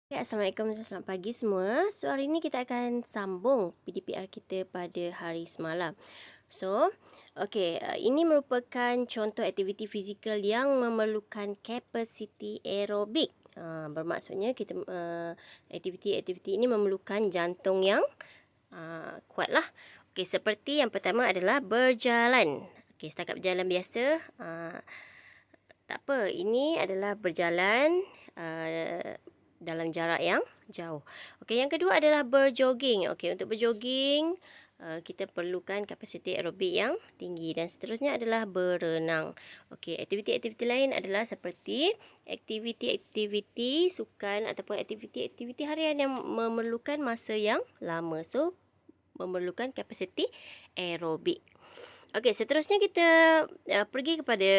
Ya, Assalamualaikum dan selamat pagi semua. So, hari ini kita akan sambung PDPR kita pada hari semalam. So, ini merupakan contoh aktiviti fizikal yang memerlukan kapasiti aerobik. Bermaksudnya aktiviti-aktiviti ini memerlukan jantung yang kuatlah. Okey, seperti yang pertama adalah berjalan. Okey, setakat berjalan biasa, tak apa. Ini adalah berjalan dalam jarak yang jauh. Okey, yang kedua adalah berjoging. Okey, untuk berjoging kita perlukan kapasiti aerobik yang tinggi, dan seterusnya adalah berenang. Okey, aktiviti-aktiviti lain adalah seperti aktiviti-aktiviti sukan ataupun aktiviti-aktiviti harian yang memerlukan masa yang lama. So, memerlukan kapasiti aerobik. Okey, seterusnya kita pergi kepada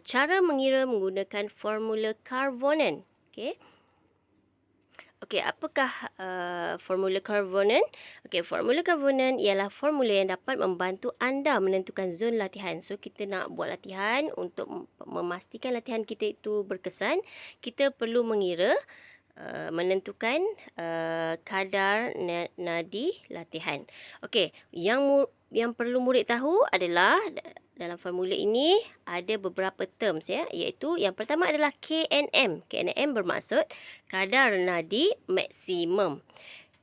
cara mengira menggunakan formula Carbonen. Okey. Okey, apakah formula Carbonen? Okey, formula Carbonen ialah formula yang dapat membantu anda menentukan zon latihan. So, kita nak buat latihan untuk memastikan latihan kita itu berkesan, kita perlu mengira menentukan kadar nadi latihan. Okey, yang perlu murid tahu adalah dalam formula ini ada beberapa terms ya, iaitu yang pertama adalah KNM. KNM bermaksud kadar nadi maksimum.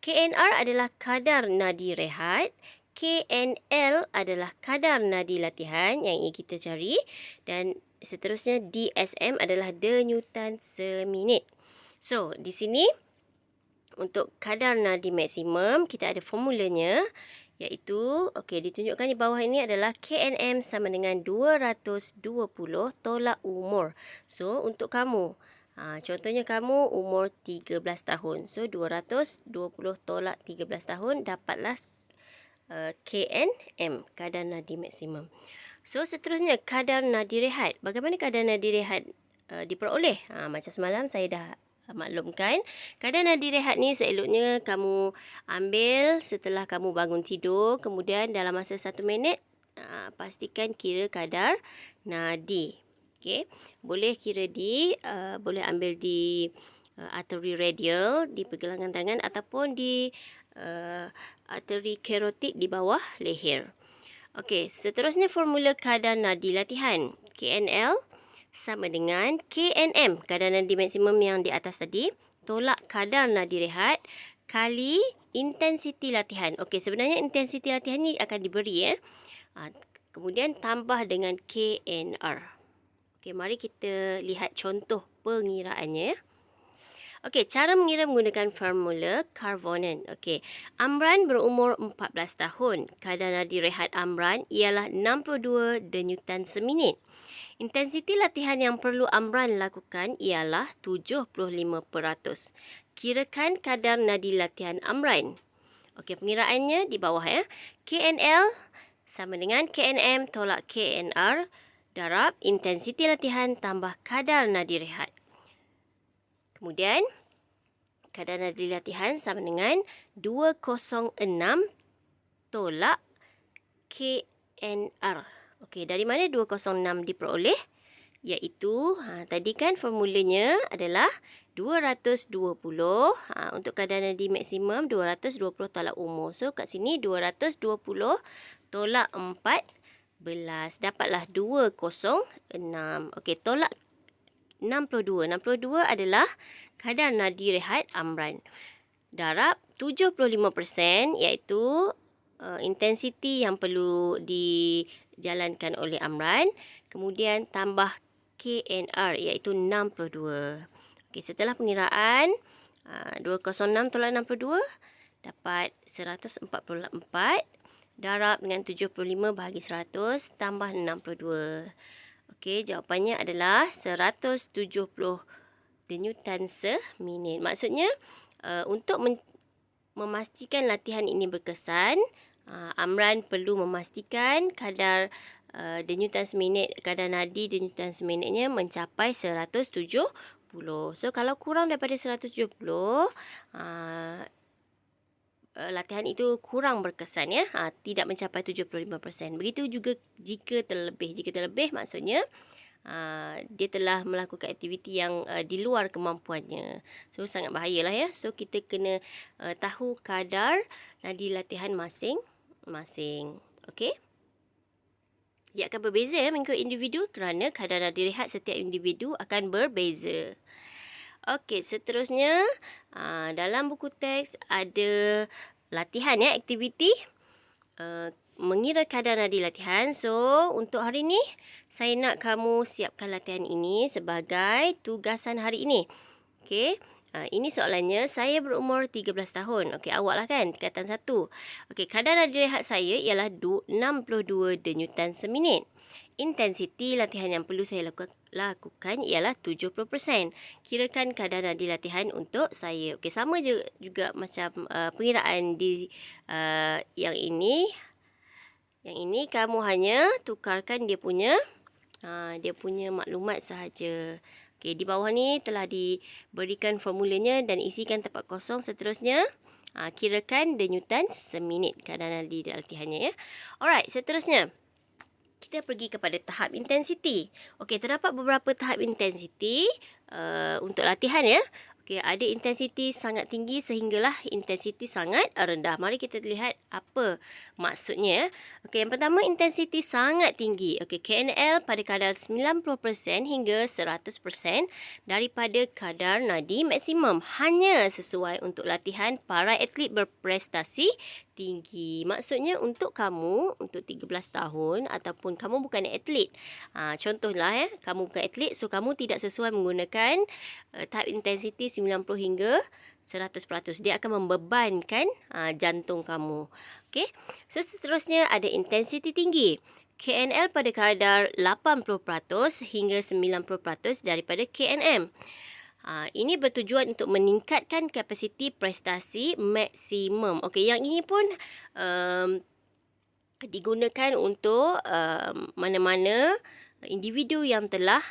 KNR adalah kadar nadi rehat. KNL adalah kadar nadi latihan yang ingin kita cari, dan seterusnya DSM adalah denyutan seminit. So, di sini untuk kadar nadi maksimum kita ada formulanya, iaitu ditunjukkan di bawah ini adalah KNM sama dengan 220 tolak umur. So, untuk kamu, contohnya kamu umur 13 tahun. So, 220 tolak 13 tahun dapatlah KNM, kadar nadi maksimum. So, seterusnya kadar nadi rehat. Bagaimana kadar nadi rehat diperoleh? Macam semalam saya dah maklumkan. Kadar nadi rehat ni seeloknya kamu ambil setelah kamu bangun tidur, kemudian dalam masa 1 minit pastikan kira kadar nadi. Okey, boleh kira boleh ambil di arteri radial di pergelangan tangan ataupun di arteri karotik di bawah leher. Okey, seterusnya formula kadar nadi latihan. KNL sama dengan KNM, kadar nadi maksimum yang di atas tadi, tolak kadar nadi rehat kali intensiti latihan. Okey, sebenarnya intensiti latihan ni akan diberi kemudian tambah dengan KNR. Okey, mari kita lihat contoh pengiraannya ya. Okey, cara mengira menggunakan formula Carbonen. Okey, Amran berumur 14 tahun. Kadar nadi rehat Amran ialah 62 denyutan seminit. Intensiti latihan yang perlu Amran lakukan ialah 75%. Kirakan kadar nadi latihan Amran. Okey, pengiraannya di bawah ya. KNL sama dengan KNM tolak KNR darab intensiti latihan tambah kadar nadi rehat. Kemudian, kadar nadi latihan sama dengan 206 tolak KNR. Okey, dari mana 206 diperoleh? Iaitu, tadi kan formulanya adalah 220. Untuk kadar nadi maksimum, 220 tolak umur. So, kat sini 220 tolak 14. Dapatlah 206. Okey, tolak 62. 62 adalah kadar nadi rehat Amran. Darab 75%, iaitu intensiti yang perlu dijalankan oleh Amran. Kemudian tambah KNR, iaitu 62. Okey, setelah pengiraan, 206 tolak 62 dapat 144. Darab dengan 75 bahagi 100 tambah 62. Okey, jawapannya adalah 170 denyutan seminit. Maksudnya, untuk memastikan latihan ini berkesan, Amran perlu memastikan kadar denyutan seminit, kadar nadi denyutan seminitnya mencapai 170. So, kalau kurang daripada 170, latihan itu kurang berkesan ya, tidak mencapai 75%. Begitu juga jika terlebih. Jika terlebih maksudnya dia telah melakukan aktiviti yang di luar kemampuannya. So sangat bahayalah ya. So kita kena tahu kadar nadi latihan masing-masing. Okey. Ia akan berbeza mengikut individu kerana kadar nadi rehat setiap individu akan berbeza. Okey, seterusnya dalam buku teks ada latihan ya, aktiviti mengira kadar nadi latihan. So, untuk hari ini saya nak kamu siapkan latihan ini sebagai tugasan hari ini. Okey. Ini soalannya, saya berumur 13 tahun. Okey, awak lah kan? Tingkatan 1. Okey, kadar nadi rehat saya ialah 62 denyutan seminit. Intensiti latihan yang perlu saya lakukan ialah 70%. Kirakan kadar nadi latihan untuk saya. Okey, sama juga macam pengiraan di yang ini. Yang ini kamu hanya tukarkan dia punya maklumat sahaja. Okey, di bawah ni telah diberikan formulanya dan isikan tempat kosong. Seterusnya, kirakan denyutan seminit kadar nadi latihannya ya. Alright, seterusnya kita pergi kepada tahap intensiti. Okey, terdapat beberapa tahap intensiti untuk latihan ya. Okey, ada intensiti sangat tinggi sehinggalah intensiti sangat rendah. Mari kita lihat apa maksudnya. Okey, yang pertama intensiti sangat tinggi. Okey, KNL pada kadar 90% hingga 100% daripada kadar nadi maksimum. Hanya sesuai untuk latihan para atlet berprestasi tinggi. Maksudnya untuk kamu, untuk 13 tahun ataupun kamu bukan atlet. Contohlah ya, kamu bukan atlet, so kamu tidak sesuai menggunakan tahap intensiti 90 hingga 100%. Dia akan membebankan jantung kamu. Okey. So seterusnya ada intensiti tinggi. KNL pada kadar 80% hingga 90% daripada KNM. Ini bertujuan untuk meningkatkan kapasiti prestasi maksimum. Okey, yang ini pun digunakan untuk mana-mana individu yang telah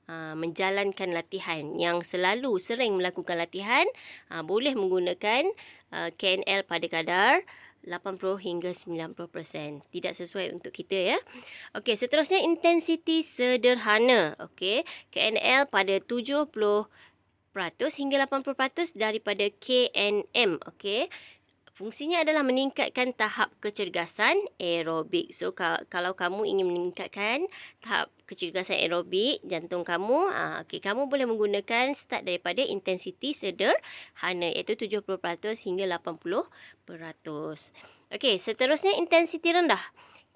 menjalankan latihan, yang selalu sering melakukan latihan, boleh menggunakan KNL pada kadar 80 hingga 90%. Tidak sesuai untuk kita ya. Okey, seterusnya intensiti sederhana. Okey, KNL pada 70% hingga 80% daripada KNM. Okey. Fungsinya adalah meningkatkan tahap kecergasan aerobik. So, kalau kamu ingin meningkatkan tahap kecergasan aerobik jantung kamu, okay, kamu boleh menggunakan start daripada intensiti sederhana iaitu 70% hingga 80%. Okey, seterusnya intensiti rendah.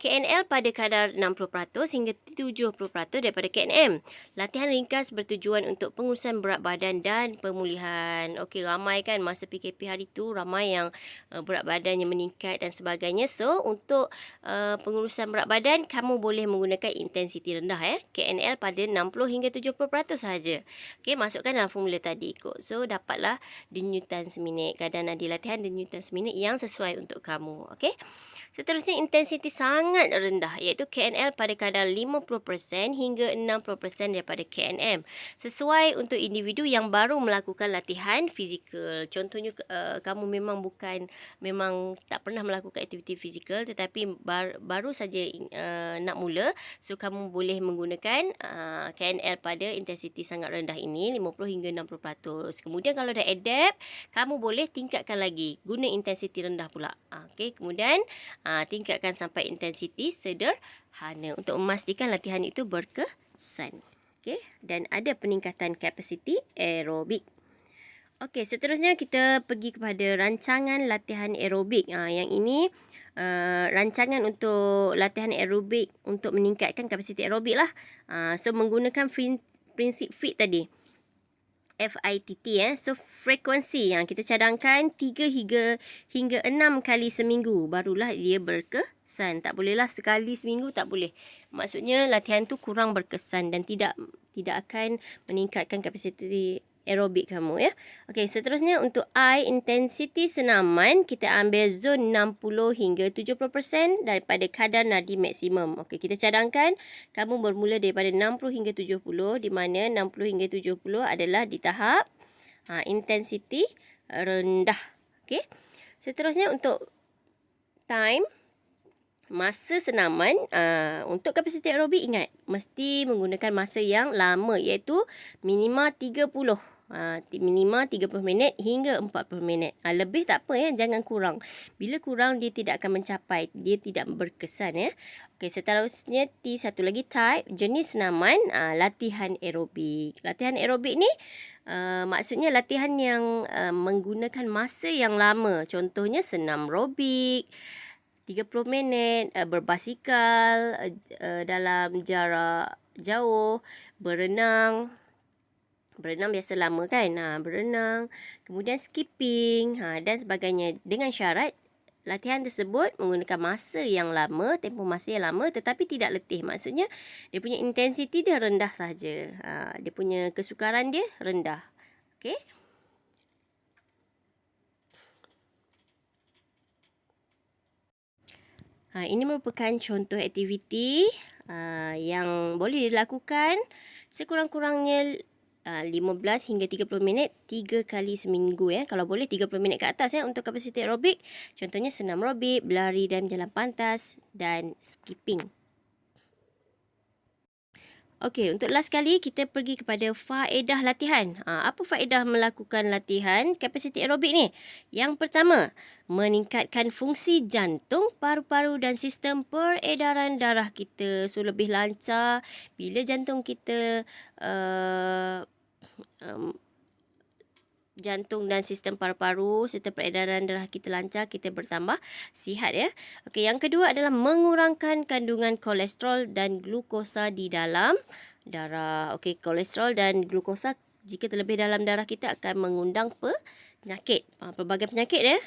KNL pada kadar 60% hingga 70% daripada KNM. Latihan ringkas bertujuan untuk pengurusan berat badan dan pemulihan. Okey, ramai kan masa PKP hari tu, ramai yang berat badannya meningkat dan sebagainya. So, untuk pengurusan berat badan, kamu boleh menggunakan intensiti rendah ya. KNL pada 60 hingga 70% sahaja. Okey, masukkan dalam formula tadi ikut. So, dapatlah denyutan seminit. Kadar nadi latihan denyutan seminit yang sesuai untuk kamu. Okey. Seterusnya intensiti sangat rendah iaitu KNL pada kadar 50% hingga 60% daripada KNM. Sesuai untuk individu yang baru melakukan latihan fizikal. Contohnya kamu memang tak pernah melakukan aktiviti fizikal tetapi baru saja nak mula. So kamu boleh menggunakan KNL pada intensiti sangat rendah ini 50 hingga 60%. Kemudian kalau dah adapt, kamu boleh tingkatkan lagi guna intensiti rendah pula. Okey, kemudian tingkatkan sampai intensiti sederhana untuk memastikan latihan itu berkesan. Okey, dan ada peningkatan kapasiti aerobik. Okey, seterusnya kita pergi kepada rancangan latihan aerobik. Yang ini rancangan untuk latihan aerobik untuk meningkatkan kapasiti aerobik lah. So menggunakan prinsip FIT tadi. FITT So frekuensi yang kita cadangkan 3 hingga 6 kali seminggu barulah dia berkesan. Tak bolehlah sekali seminggu, tak boleh. Maksudnya latihan tu kurang berkesan dan tidak akan meningkatkan kapasiti aerobik kamu ya. Okey, seterusnya untuk I intensiti senaman kita ambil zon 60 hingga 70% daripada kadar nadi maksimum. Okey, kita cadangkan kamu bermula daripada 60 hingga 70 di mana 60 hingga 70 adalah di tahap intensiti rendah. Okey. Seterusnya untuk time Masa senaman untuk kapasiti aerobik ingat mesti menggunakan masa yang lama, iaitu minima 30. Minima 30 minit hingga 40 minit. Lebih tak apa ya, jangan kurang. Bila kurang dia tidak akan mencapai, dia tidak berkesan ya. Okey, seterusnya satu lagi type jenis senaman latihan aerobik. Latihan aerobik ni maksudnya latihan yang menggunakan masa yang lama. Contohnya senam aerobik 30 minit, berbasikal dalam jarak jauh, berenang. Berenang biasa lama kan? Berenang, kemudian skipping dan sebagainya. Dengan syarat latihan tersebut menggunakan masa yang lama, tempoh masa yang lama tetapi tidak letih. Maksudnya dia punya intensiti dia rendah saja. Dia punya kesukaran dia rendah. Okey? Ini merupakan contoh aktiviti yang boleh dilakukan sekurang-kurangnya 15 hingga 30 minit 3 kali seminggu ya. Kalau boleh 30 minit ke atas ya untuk kapasiti aerobik. Contohnya senam aerobik, berlari dan jalan pantas dan skipping. Okey, untuk last kali kita pergi kepada faedah latihan. Apa faedah melakukan latihan kapasiti aerobik ni? Yang pertama, meningkatkan fungsi jantung, paru-paru dan sistem peredaran darah kita. So, lebih lancar bila jantung kita jantung dan sistem paru-paru serta peredaran darah kita lancar, kita bertambah sihat ya. Okey, yang kedua adalah mengurangkan kandungan kolesterol dan glukosa di dalam darah. Okey, kolesterol dan glukosa jika terlebih dalam darah kita akan mengundang penyakit. Pelbagai penyakit ya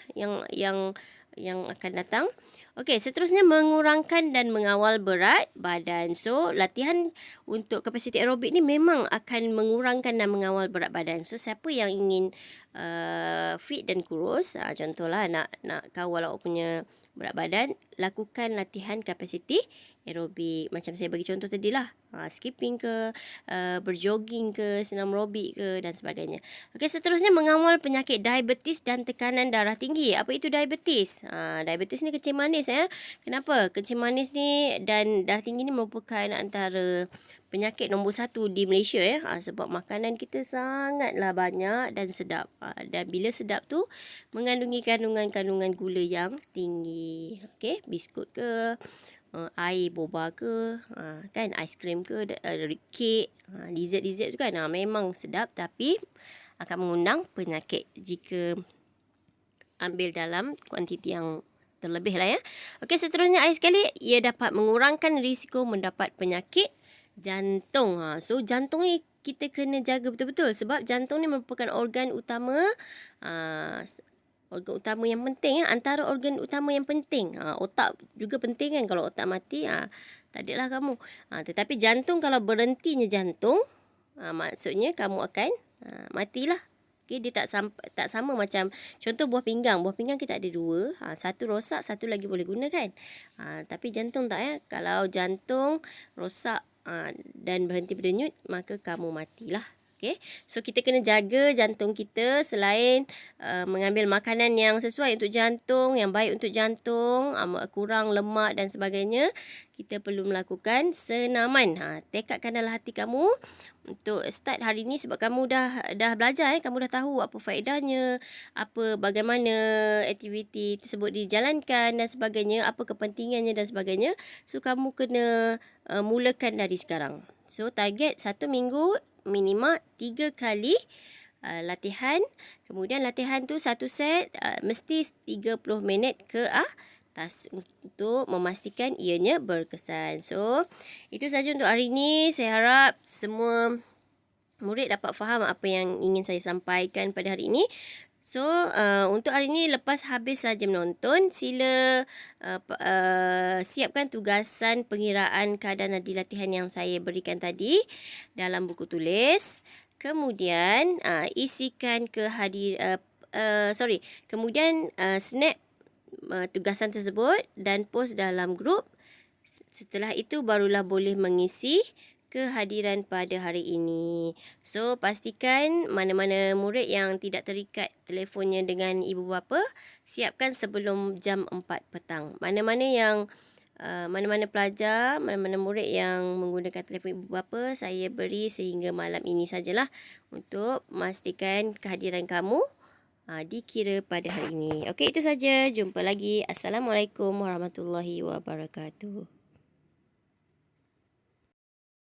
yang akan datang. Okey, seterusnya mengurangkan dan mengawal berat badan. So, latihan untuk kapasiti aerobik ni memang akan mengurangkan dan mengawal berat badan. So, siapa yang ingin fit dan kurus, contohlah nak kawal awak punya berat badan, lakukan latihan kapasiti aerobik. Macam saya bagi contoh tadi lah. Skipping ke, berjoging ke, senam aerobik ke dan sebagainya. Okey, seterusnya mengawal penyakit diabetes dan tekanan darah tinggi. Apa itu diabetes? Diabetes ni kencing manis ya. Kenapa? Kencing manis ni dan darah tinggi ni merupakan antara penyakit nombor 1 di Malaysia ya. Sebab makanan kita sangatlah banyak dan sedap. Dan bila sedap tu mengandungi kandungan-kandungan gula yang tinggi. Okey, biskut ke, air boba ke, kan aiskrim ke, kek, dessert tu kan memang sedap tapi akan mengundang penyakit jika ambil dalam kuantiti yang terlebih lah ya. Okey, seterusnya akhir sekali, ia dapat mengurangkan risiko mendapat penyakit jantung. So jantung ni kita kena jaga betul-betul sebab jantung ni merupakan organ utama yang penting ya. Antara organ utama yang penting. Otak juga penting kan. Kalau otak mati tak adalah kamu. Tetapi jantung kalau berhentinya jantung maksudnya kamu akan matilah. Okay, dia tak sama macam contoh buah pinggang. Buah pinggang kita ada 2. Satu rosak, satu lagi boleh guna kan. Tapi jantung tak ya. Kalau jantung rosak dan berhenti berdenyut, maka kamu matilah. Okay. So kita kena jaga jantung kita selain mengambil makanan yang sesuai untuk jantung, yang baik untuk jantung, kurang lemak dan sebagainya. Kita perlu melakukan senaman. Tekadkan dalam hati kamu untuk start hari ni sebab kamu dah belajar kamu dah tahu apa faedahnya, bagaimana aktiviti tersebut dijalankan dan sebagainya, apa kepentingannya dan sebagainya. So kamu kena mulakan dari sekarang. So target 1 minggu minima 3 kali latihan. Kemudian latihan tu satu set mesti 30 minit ke atas untuk memastikan ianya berkesan. So itu saja untuk hari ini. Saya harap semua murid dapat faham apa yang ingin saya sampaikan pada hari ini. So, untuk hari ini lepas habis saja menonton, sila siapkan tugasan pengiraan keadaan nadi latihan yang saya berikan tadi dalam buku tulis. Kemudian isikan kemudian snap tugasan tersebut dan post dalam grup. Setelah itu barulah boleh mengisi kehadiran pada hari ini. So, pastikan mana-mana murid yang tidak terikat telefonnya dengan ibu bapa, siapkan sebelum jam 4 petang. Mana-mana yang mana-mana pelajar, mana-mana murid yang menggunakan telefon ibu bapa, saya beri sehingga malam ini sajalah untuk memastikan kehadiran kamu dikira pada hari ini. Okey, itu saja. Jumpa lagi. Assalamualaikum warahmatullahi wabarakatuh.